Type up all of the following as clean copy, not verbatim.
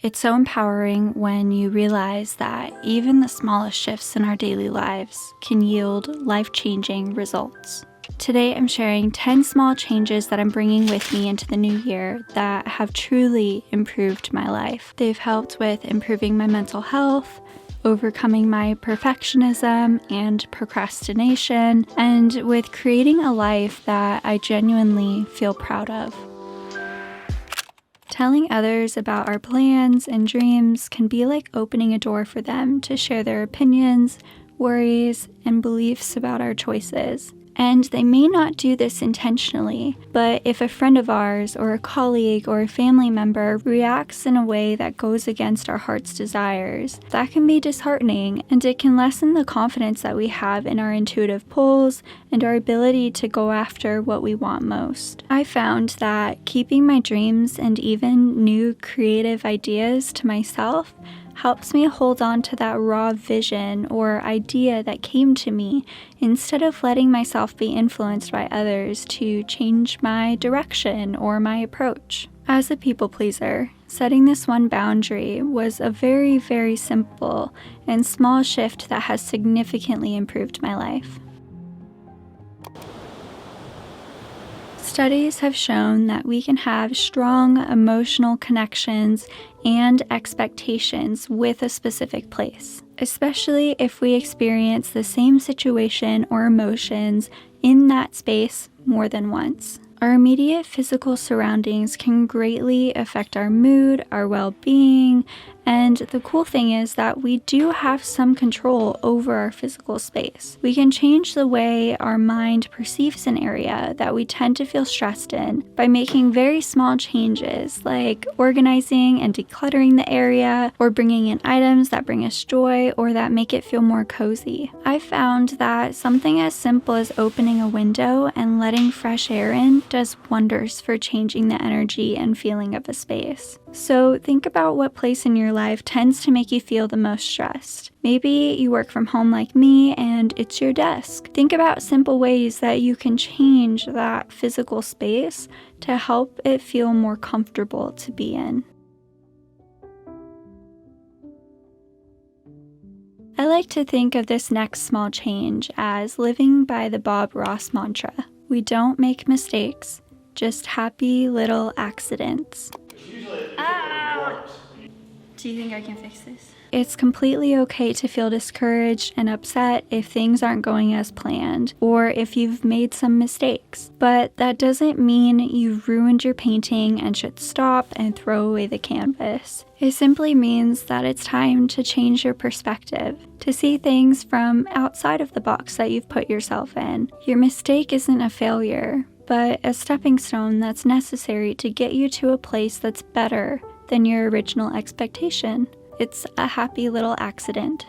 It's so empowering when you realize that even the smallest shifts in our daily lives can yield life-changing results. Today I'm sharing 10 small changes that I'm bringing with me into the new year that have truly improved my life. They've helped with improving my mental health, overcoming my perfectionism and procrastination, and with creating a life that I genuinely feel proud of. Telling others about our plans and dreams can be like opening a door for them to share their opinions, worries, and beliefs about our choices. And they may not do this intentionally, but if a friend of ours or a colleague or a family member reacts in a way that goes against our heart's desires, that can be disheartening, and it can lessen the confidence that we have in our intuitive pulls and our ability to go after what we want most. I found that keeping my dreams and even new creative ideas to myself helps me hold on to that raw vision or idea that came to me instead of letting myself be influenced by others to change my direction or my approach. As a people pleaser, setting this one boundary was a very, very simple and small shift that has significantly improved my life. Studies have shown that we can have strong emotional connections and expectations with a specific place, especially if we experience the same situation or emotions in that space more than once. Our immediate physical surroundings can greatly affect our mood, our well-being, and the cool thing is that we do have some control over our physical space. We can change the way our mind perceives an area that we tend to feel stressed in by making very small changes like organizing and decluttering the area, or bringing in items that bring us joy or that make it feel more cozy. I found that something as simple as opening a window and letting fresh air in does wonders for changing the energy and feeling of a space. So think about what place in your life tends to make you feel the most stressed. Maybe you work from home like me and it's your desk. Think about simple ways that you can change that physical space to help it feel more comfortable to be in. I like to think of this next small change as living by the Bob Ross mantra. We don't make mistakes, just happy little accidents. Do you think I can fix this? It's completely okay to feel discouraged and upset if things aren't going as planned, or if you've made some mistakes. But that doesn't mean you've ruined your painting and should stop and throw away the canvas. It simply means that it's time to change your perspective, to see things from outside of the box that you've put yourself in. Your mistake isn't a failure, but a stepping stone that's necessary to get you to a place that's better than your original expectation. It's a happy little accident.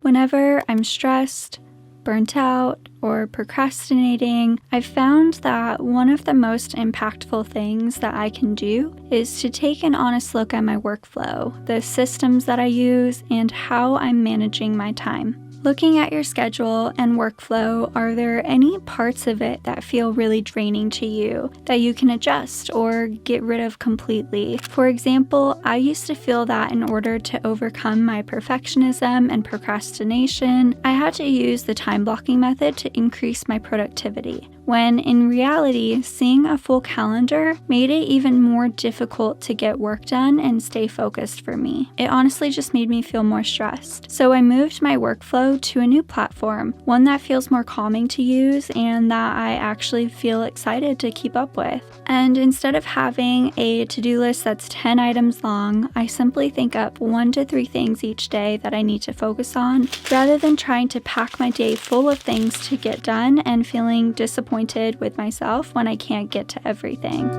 Whenever I'm stressed, burnt out, or procrastinating, I've found that one of the most impactful things that I can do is to take an honest look at my workflow, the systems that I use, and how I'm managing my time. Looking at your schedule and workflow, are there any parts of it that feel really draining to you that you can adjust or get rid of completely? For example, I used to feel that in order to overcome my perfectionism and procrastination, I had to use the time blocking method to increase my productivity, when in reality, seeing a full calendar made it even more difficult to get work done and stay focused for me. It honestly just made me feel more stressed. So I moved my workflow to a new platform, one that feels more calming to use and that I actually feel excited to keep up with. And instead of having a to-do list that's 10 items long, I simply think up 1 to 3 things each day that I need to focus on, rather than trying to pack my day full of things to get done and feeling disappointed with myself when I can't get to everything.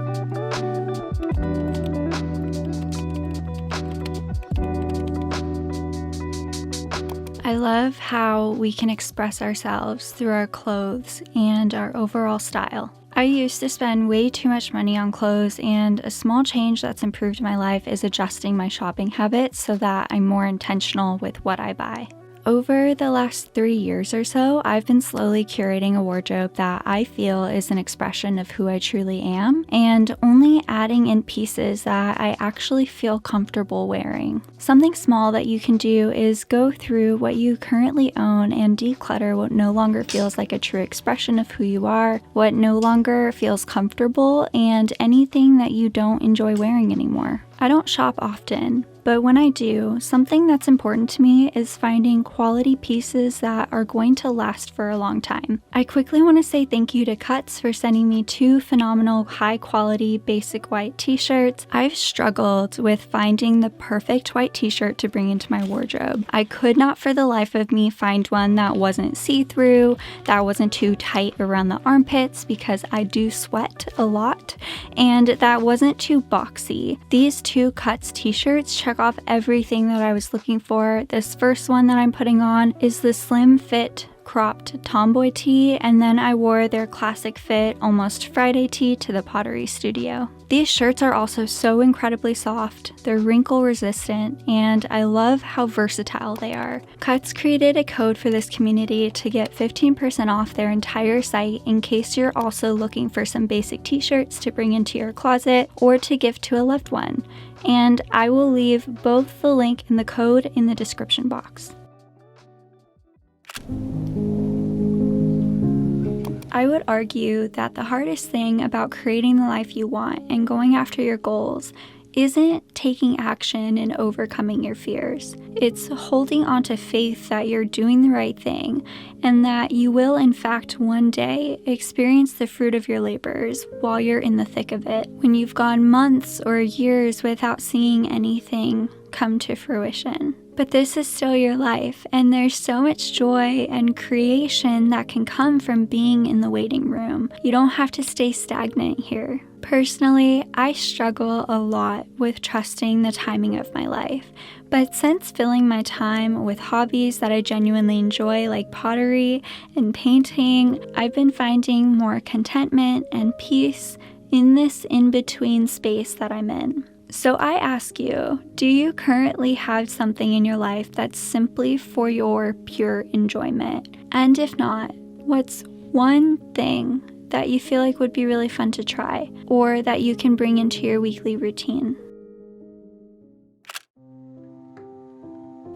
I love how we can express ourselves through our clothes and our overall style. I used to spend way too much money on clothes, and a small change that's improved my life is adjusting my shopping habits so that I'm more intentional with what I buy. Over the last 3 years or so, I've been slowly curating a wardrobe that I feel is an expression of who I truly am, and only adding in pieces that I actually feel comfortable wearing. Something small that you can do is go through what you currently own and declutter what no longer feels like a true expression of who you are, what no longer feels comfortable, and anything that you don't enjoy wearing anymore. I don't shop often, but when I do, something that's important to me is finding quality pieces that are going to last for a long time. I quickly want to say thank you to 𝐂𝐬𝐧𝐭𝐲 for sending me 2 phenomenal high-quality basic white t-shirts. I've struggled with finding the perfect white t-shirt to bring into my wardrobe. I could not for the life of me find one that wasn't see-through, that wasn't too tight around the armpits because I do sweat a lot, and that wasn't too boxy. These 2 𝐂𝐬𝐧𝐭𝐲 t-shirts check off everything that I was looking for. This first one that I'm putting on is the slim fit cropped tomboy tee, and then I wore their classic fit almost Friday tee to the pottery studio. These shirts are also so incredibly soft, they're wrinkle resistant, and I love how versatile they are. 𝐂𝐬𝐧𝐭𝐲 created a code for this community to get 15% off their entire site in case you're also looking for some basic t-shirts to bring into your closet or to gift to a loved one. And I will leave both the link and the code in the description box. I would argue that the hardest thing about creating the life you want and going after your goals isn't taking action and overcoming your fears. It's holding on to faith that you're doing the right thing and that you will in fact one day experience the fruit of your labors while you're in the thick of it, when you've gone months or years without seeing anything come to fruition. But this is still your life, and there's so much joy and creation that can come from being in the waiting room. You don't have to stay stagnant here. Personally, I struggle a lot with trusting the timing of my life, but since filling my time with hobbies that I genuinely enjoy like pottery and painting, I've been finding more contentment and peace in this in-between space that I'm in. So I ask you, do you currently have something in your life that's simply for your pure enjoyment? And if not, what's one thing that you feel like would be really fun to try, or that you can bring into your weekly routine?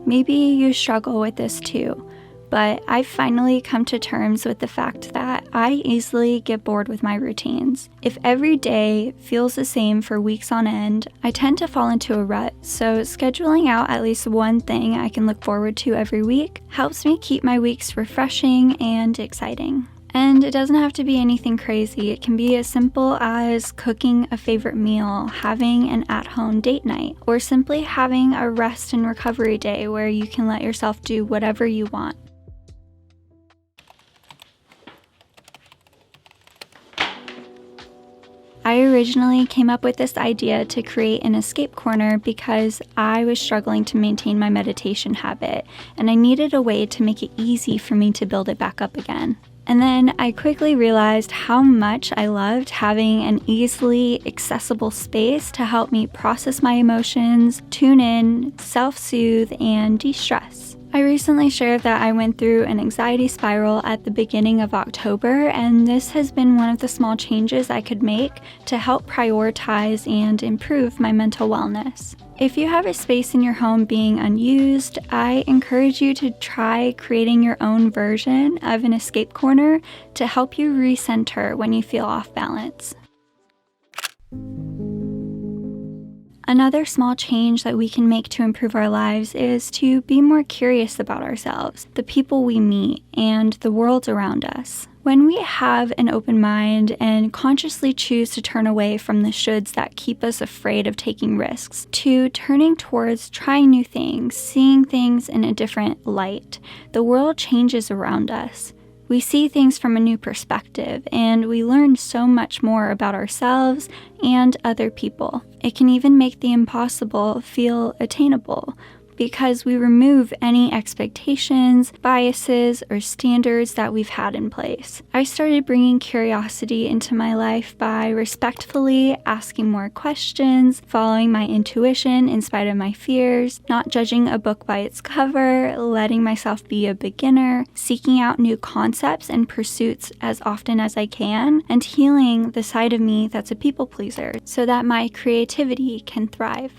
Maybe you struggle with this too, but I've finally come to terms with the fact that I easily get bored with my routines. If every day feels the same for weeks on end, I tend to fall into a rut, so scheduling out at least one thing I can look forward to every week helps me keep my weeks refreshing and exciting. And it doesn't have to be anything crazy. It can be as simple as cooking a favorite meal, having an at-home date night, or simply having a rest and recovery day where you can let yourself do whatever you want. I originally came up with this idea to create an escape corner because I was struggling to maintain my meditation habit, and I needed a way to make it easy for me to build it back up again. And then I quickly realized how much I loved having an easily accessible space to help me process my emotions, tune in, self-soothe, and de-stress. I recently shared that I went through an anxiety spiral at the beginning of October, and this has been one of the small changes I could make to help prioritize and improve my mental wellness. If you have a space in your home being unused, I encourage you to try creating your own version of an escape corner to help you recenter when you feel off balance. Another small change that we can make to improve our lives is to be more curious about ourselves, the people we meet, and the world around us. When we have an open mind and consciously choose to turn away from the shoulds that keep us afraid of taking risks, to turning towards trying new things, seeing things in a different light, the world changes around us. We see things from a new perspective, and we learn so much more about ourselves and other people. It can even make the impossible feel attainable. because we remove any expectations, biases, or standards that we've had in place. I started bringing curiosity into my life by respectfully asking more questions, following my intuition in spite of my fears, not judging a book by its cover, letting myself be a beginner, seeking out new concepts and pursuits as often as I can, and healing the side of me that's a people pleaser so that my creativity can thrive.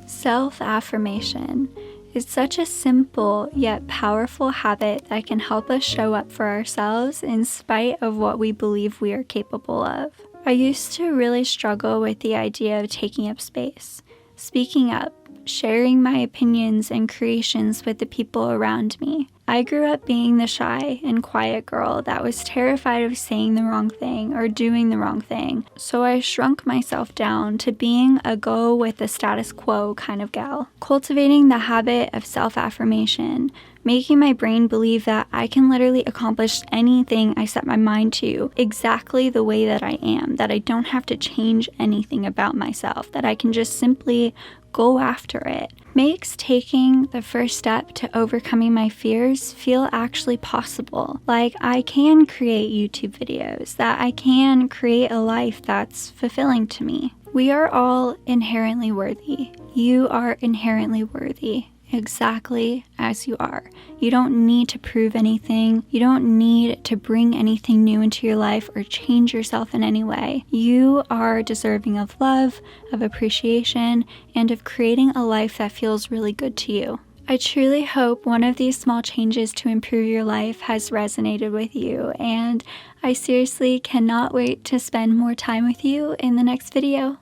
Self-affirmation is such a simple yet powerful habit that can help us show up for ourselves in spite of what we believe we are capable of. I used to really struggle with the idea of taking up space, speaking up, sharing my opinions and creations with the people around me. I grew up being the shy and quiet girl that was terrified of saying the wrong thing or doing the wrong thing, so I shrunk myself down to being a go with the status quo kind of gal. Cultivating the habit of self-affirmation, making my brain believe that I can literally accomplish anything I set my mind to exactly the way that I am, that I don't have to change anything about myself, that I can just simply go after it, makes taking the first step to overcoming my fears feel actually possible. Like I can create YouTube videos, that I can create a life that's fulfilling to me. We are all inherently worthy. You are inherently worthy. Exactly as you are. You don't need to prove anything. You don't need to bring anything new into your life or change yourself in any way. You are deserving of love, of appreciation, and of creating a life that feels really good to you. I truly hope one of these small changes to improve your life has resonated with you, and I seriously cannot wait to spend more time with you in the next video.